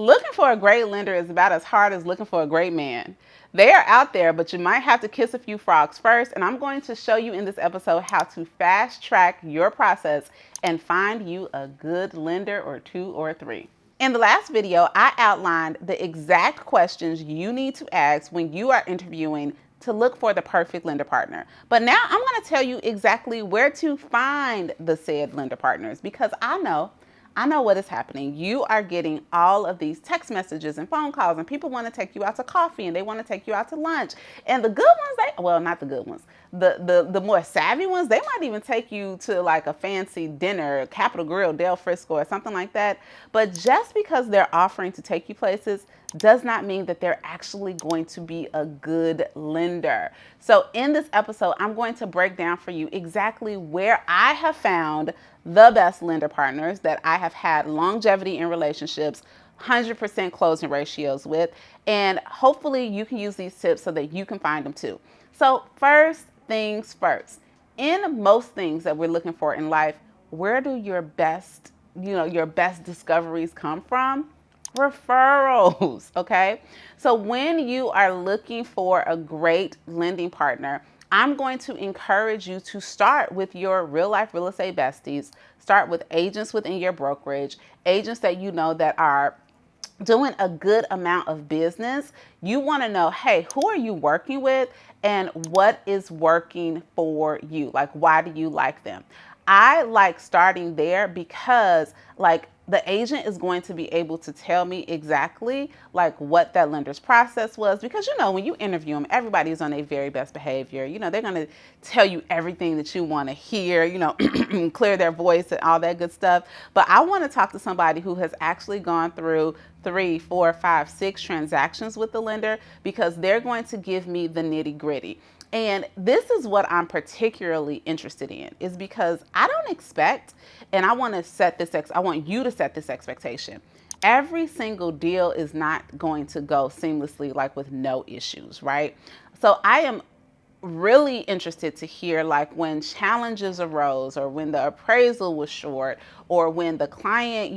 Looking for a great lender is about as hard as looking for a great man. They are out there, but you might have to kiss a few frogs first, and I'm going to show you in this episode how to fast track your process and find you a good lender or two or three. In the last video, I outlined the exact questions you need to ask when you are interviewing to look for the perfect lender partner. But now I'm going to tell you exactly where to find the said lender partners, because I know what is happening. You are getting all of these text messages and phone calls, and people want to take you out to coffee, and they want to take you out to lunch. And the good ones, not the good ones, the more savvy ones, they might even take you to like a fancy dinner, Capitol Grill, Del Frisco, or something like that. But just because they're offering to take you places does not mean that they're actually going to be a good lender. So in this episode, I'm going to break down for you exactly where I have found the best lender partners that I have had longevity in relationships, 100% closing ratios with, and hopefully you can use these tips so that you can find them too. So first things first, in most things that we're looking for in life, where do your best discoveries come from? Referrals, okay? So when you are looking for a great lending partner, I'm going to encourage you to start with your real life real estate besties. Start with agents within your brokerage, agents that you know that are doing a good amount of business. You want to know, hey, who are you working with and what is working for you? Like, why do you like them? I like starting there because the agent is going to be able to tell me exactly like what that lender's process was, because when you interview them, everybody's on their very best behavior. They're going to tell you everything that you want to hear, clear their voice and all that good stuff. But I want to talk to somebody who has actually gone through 3, 4, 5, 6 transactions with the lender, because they're going to give me the nitty gritty. And this is what I'm particularly interested in, is because I don't expect, and I want you to set this expectation. Every single deal is not going to go seamlessly, like with no issues, right? So I am really interested to hear like when challenges arose, or when the appraisal was short, or when the client,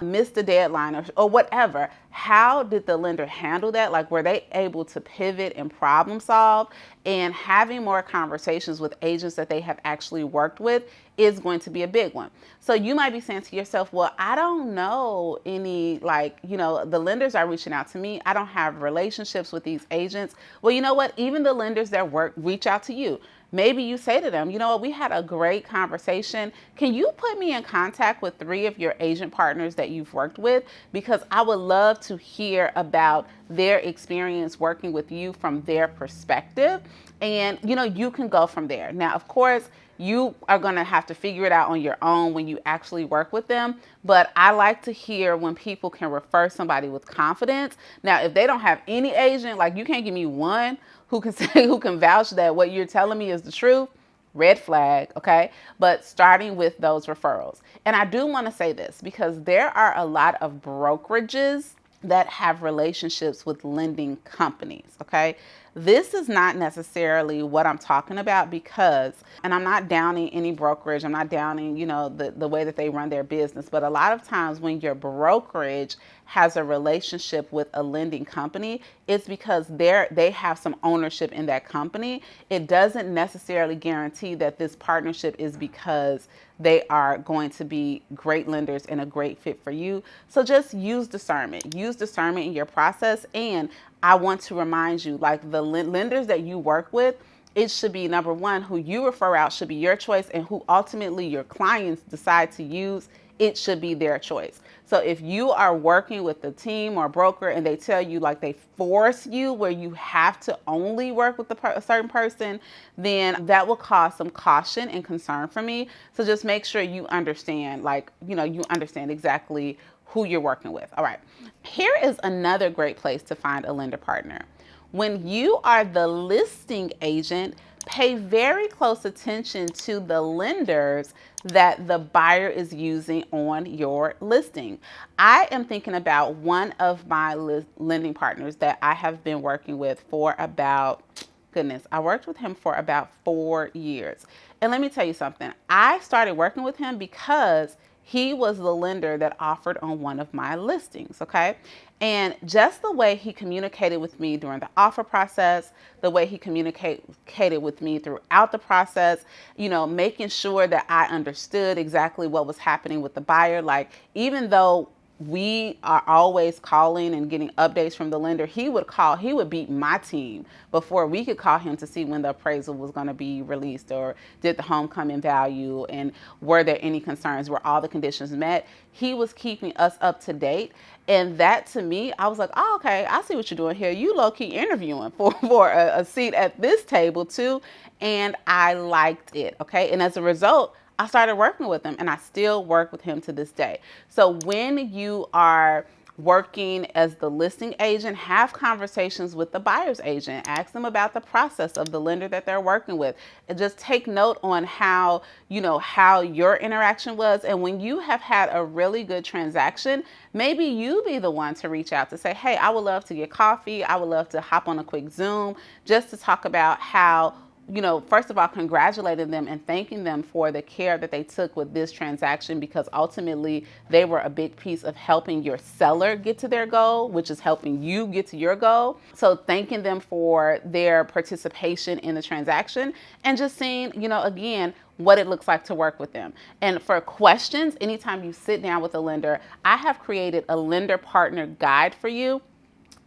missed the deadline, or whatever. How did the lender handle that? Like, were they able to pivot and problem solve? And having more conversations with agents that they have actually worked with is going to be a big one. So you might be saying to yourself, well, I don't know any, the lenders are reaching out to me. I don't have relationships with these agents. Well, you know what? Even the lenders that reach out to you. Maybe you say to them, we had a great conversation. Can you put me in contact with 3 of your agent partners that you've worked with? Because I would love to hear about their experience working with you from their perspective. And, you can go from there. Now, of course, you are going to have to figure it out on your own when you actually work with them. But I like to hear when people can refer somebody with confidence. Now, if they don't have any agent, like you can't give me one who can vouch that what you're telling me is the truth, red flag, okay? But starting with those referrals. And I do want to say this, because there are a lot of brokerages that have relationships with lending companies, okay? This is not necessarily what I'm talking about, because, and I'm not downing any brokerage, I'm not downing, the way that they run their business, but a lot of times when your brokerage has a relationship with a lending company, it's because they have some ownership in that company. It doesn't necessarily guarantee that this partnership is because they are going to be great lenders and a great fit for you. So just use discernment. Use discernment in your process. And I want to remind you, like the lenders that you work with, it should be, number one, who you refer out should be your choice, and who ultimately your clients decide to use, it should be their choice. So if you are working with the team or broker and they tell you, like they force you where you have to only work with a certain person, then that will cause some caution and concern for me. So just make sure you understand, you understand exactly who you're working with. All right. Here is another great place to find a lender partner. When you are the listing agent, pay very close attention to the lenders that the buyer is using on your listing. I am thinking about one of my lending partners that I have been working with for about, I worked with him for about 4 years. And let me tell you something. I started working with him because he was the lender that offered on one of my listings, okay? And just the way he communicated with me during the offer process, the way he communicated with me throughout the process, making sure that I understood exactly what was happening with the buyer. Like, even though we are always calling and getting updates from the lender, he would beat my team before we could call him to see when the appraisal was going to be released, or did the home come in value, and were there any concerns, were all the conditions met. He was keeping us up to date. And that, to me, I was like, oh, okay, I see what you're doing here. You low-key interviewing for a seat at this table too. And I liked it, okay? And as a result, I started working with him, and I still work with him to this day. So when you are working as the listing agent, have conversations with the buyer's agent. Ask them about the process of the lender that they're working with, and just take note on how your interaction was. And when you have had a really good transaction, maybe you be the one to reach out to say, hey, I would love to get coffee. I would love to hop on a quick Zoom just to talk about how, first of all, congratulating them and thanking them for the care that they took with this transaction, because ultimately they were a big piece of helping your seller get to their goal, which is helping you get to your goal. So thanking them for their participation in the transaction, and just seeing, again, what it looks like to work with them. And for questions, anytime you sit down with a lender, I have created a lender partner guide for you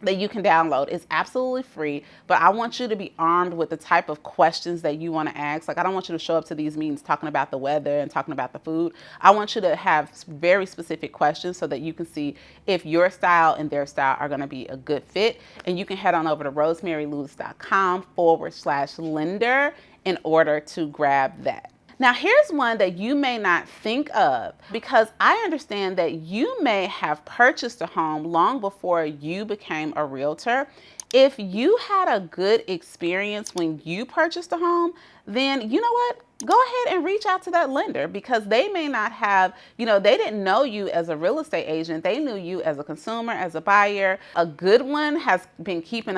that you can download. It's absolutely free, but I want you to be armed with the type of questions that you want to ask. Like, I don't want you to show up to these meetings talking about the weather and talking about the food. I want you to have very specific questions so that you can see if your style and their style are going to be a good fit. And you can head on over to rosemarylewis.com/lender in order to grab that. Now, here's one that you may not think of, because I understand that you may have purchased a home long before you became a realtor. If you had a good experience when you purchased a home, then you know what? Go ahead and reach out to that lender, because they may not have, they didn't know you as a real estate agent. They knew you as a consumer, as a buyer. A good one has been keeping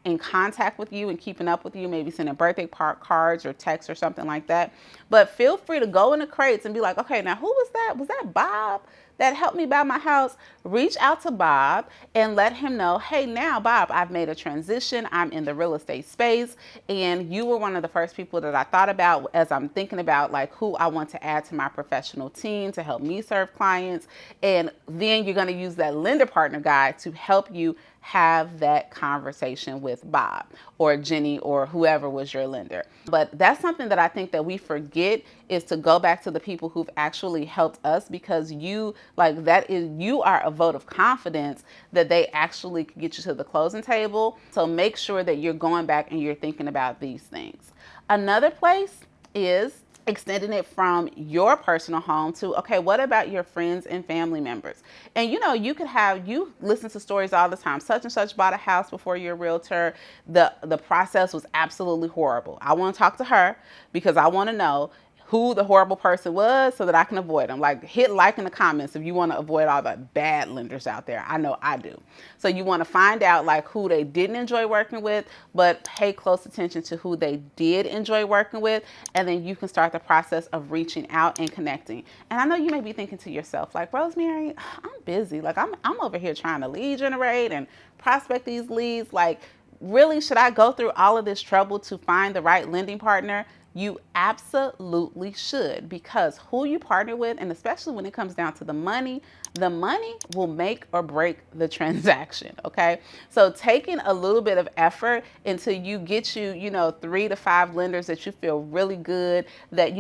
in contact with you and keeping up with you, maybe sending birthday cards or texts or something like that. But feel free to go in the crates and be like, okay, now who was that? Was that Bob that helped me buy my house? Reach out to Bob and let him know, hey, now Bob, I've made a transition. I'm in the real estate space, and you were one of the first people that I thought about as I'm thinking about like who I want to add to my professional team to help me serve clients. And then you're going to use that lender partner guide to help you have that conversation with Bob or Jenny or whoever was your lender. But that's something that I think that we forget, is to go back to the people who've actually helped us, because you are a vote of confidence that they actually could get you to the closing table. So make sure that you're going back and you're thinking about these things. Another place is extending it from your personal home to, okay, what about your friends and family members? And you listen to stories all the time. Such and such bought a house before you're a realtor. The process was absolutely horrible. I want to talk to her because I want to know who the horrible person was so that I can avoid them. Like, hit like in the comments if you want to avoid all the bad lenders out there. I know I do. So you want to find out like who they didn't enjoy working with, but pay close attention to who they did enjoy working with. And then you can start the process of reaching out and connecting. And I know you may be thinking to yourself, like, Rosemary, I'm busy. Like, I'm over here trying to lead generate and prospect these leads. Like, really, should I go through all of this trouble to find the right lending partner? You absolutely should, because who you partner with, and especially when it comes down to the money will make or break the transaction, okay? So taking a little bit of effort until you get 3 to 5 lenders that you feel really good, that,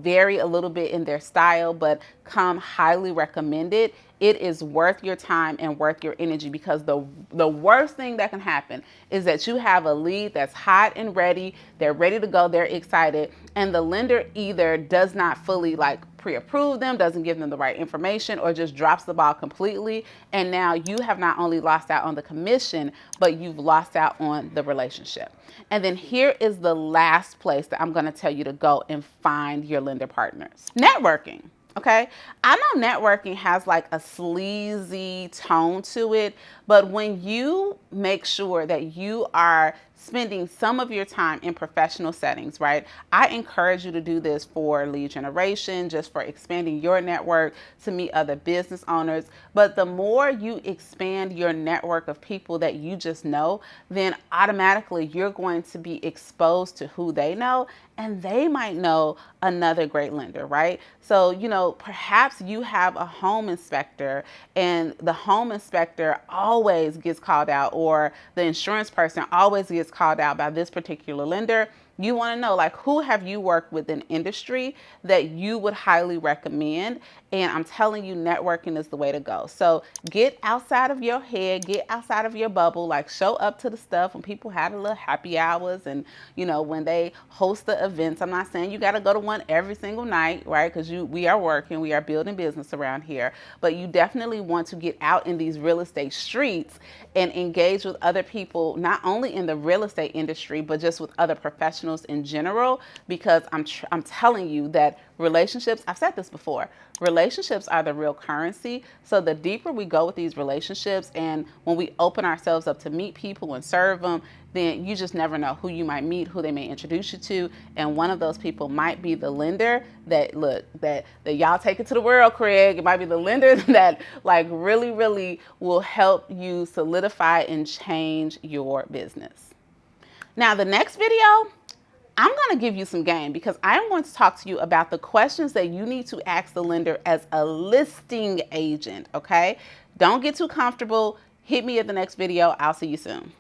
vary a little bit in their style, but come highly recommended. It is worth your time and worth your energy, because the worst thing that can happen is that you have a lead that's hot and ready. They're ready to go. They're excited. And the lender either does not fully pre-approve them, doesn't give them the right information, or just drops the ball completely. And now you have not only lost out on the commission, but you've lost out on the relationship. And then here is the last place that I'm going to tell you to go and find your lender partners. Networking. Okay, I know networking has like a sleazy tone to it, but when you make sure that you are spending some of your time in professional settings, right? I encourage you to do this for lead generation, just for expanding your network to meet other business owners. But the more you expand your network of people that you just know, then automatically you're going to be exposed to who they know, and they might know another great lender, right? So, perhaps you have a home inspector and the home inspector always gets called out, or the insurance person always gets called out by this particular lender. You want to know, like, who have you worked with in industry that you would highly recommend? And I'm telling you, networking is the way to go. So get outside of your head, get outside of your bubble, like show up to the stuff when people have a little happy hours and, when they host the events. I'm not saying you got to go to one every single night, right? Because we are working, we are building business around here. But you definitely want to get out in these real estate streets and engage with other people, not only in the real estate industry, but just with other professionals in general, because I'm telling you that relationships, I've said this before, relationships are the real currency. So the deeper we go with these relationships, and when we open ourselves up to meet people and serve them, then you just never know who you might meet, who they may introduce you to. And one of those people might be the lender that y'all take it to the world, Craig. It might be the lender that like really, really will help you solidify and change your business. Now, the next video, I'm going to give you some game, because I am going to talk to you about the questions that you need to ask the lender as a listing agent, okay? Don't get too comfortable. Hit me at the next video. I'll see you soon.